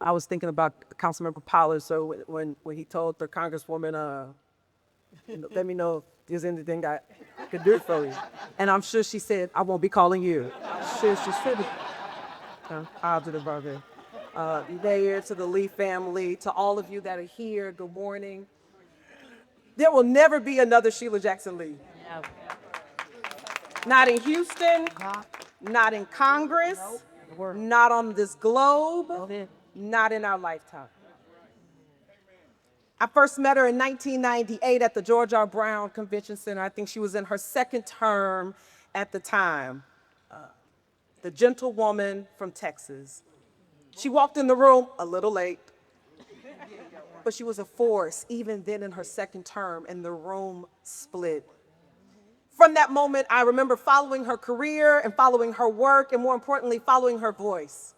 I was thinking about Councilmember Pollard. So when he told the Congresswoman, let me know if there's anything I could do for you. And I'm sure she said, I won't be calling you. I'm sure she said it. Positive of it. Mayor, to the Lee family, to all of you that are here, good morning. There will never be another Sheila Jackson Lee. Not in Houston, not in Congress, not on this globe, not in our lifetime. I first met her in 1998 at the George R. Brown Convention Center. I think she was in her second term at the time. The gentlewoman from Texas. She walked in the room a little late, but she was a force even then in her second term, and the room split. From that moment, I remember following her career and following her work, and more importantly, following her voice.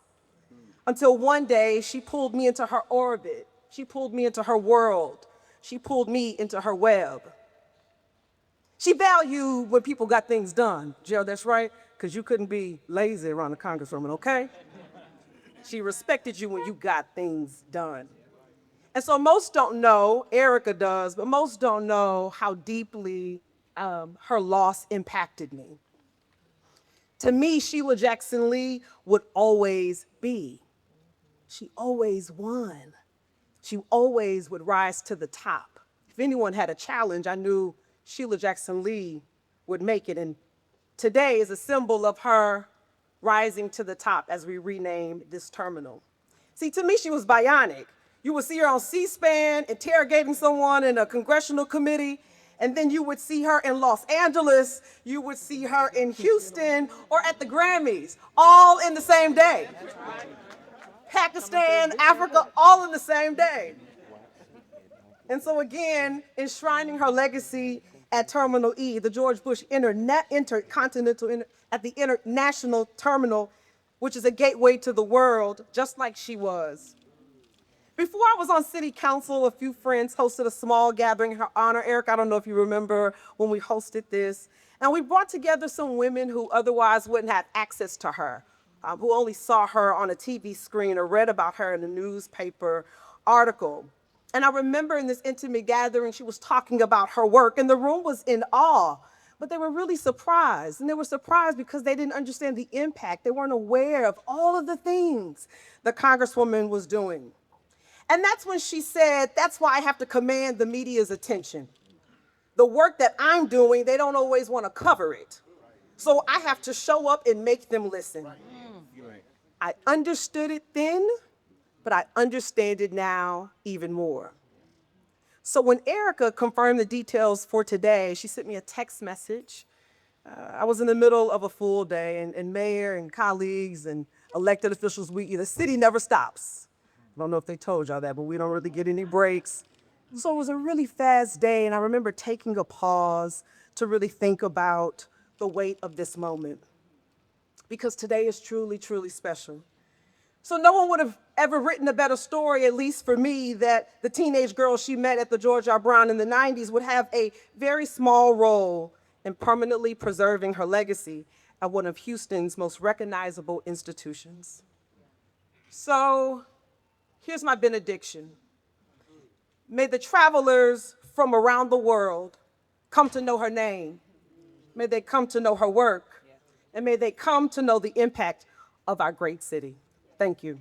Until one day, she pulled me into her orbit. She pulled me into her world. She pulled me into her web. She valued when people got things done. Gerald, that's right, because you couldn't be lazy around the Congresswoman, okay? She respected you when you got things done. And so most don't know, Erica does, but most don't know how deeply her loss impacted me. To me, Sheila Jackson Lee would always be. She always won. She always would rise to the top. If anyone had a challenge, I knew Sheila Jackson Lee would make it. And today is a symbol of her rising to the top as we rename this terminal. See, to me, she was bionic. You would see her on C-SPAN interrogating someone in a congressional committee, and then you would see her in Los Angeles, you would see her in Houston, or at the Grammys, all in the same day. Pakistan, Africa, all in the same day. And so again, enshrining her legacy at Terminal E, the George Bush Intercontinental at the International Terminal, which is a gateway to the world, just like she was. Before I was on city council, a few friends hosted a small gathering in her honor. Eric, I don't know if you remember when we hosted this. And we brought together some women who otherwise wouldn't have access to her, who only saw her on a TV screen or read about her in a newspaper article. And I remember in this intimate gathering, she was talking about her work, and the room was in awe. But they were really surprised. And they were surprised because they didn't understand the impact. They weren't aware of all of the things the Congresswoman was doing. And that's when she said, that's why I have to command the media's attention. The work that I'm doing, they don't always want to cover it. So I have to show up and make them listen. I understood it then, but I understand it now even more. So when Erica confirmed the details for today, she sent me a text message. I was in the middle of a full day, and mayor and colleagues and elected officials, the city never stops. I don't know if they told y'all that, but we don't really get any breaks. So it was a really fast day, and I remember taking a pause to really think about the weight of this moment. Because today is truly, truly special. So no one would have ever written a better story, at least for me, that the teenage girl she met at the George R. Brown in the 90s would have a very small role in permanently preserving her legacy at one of Houston's most recognizable institutions. So here's my benediction. May the travelers from around the world come to know her name. May they come to know her work. And may they come to know the impact of our great city. Thank you.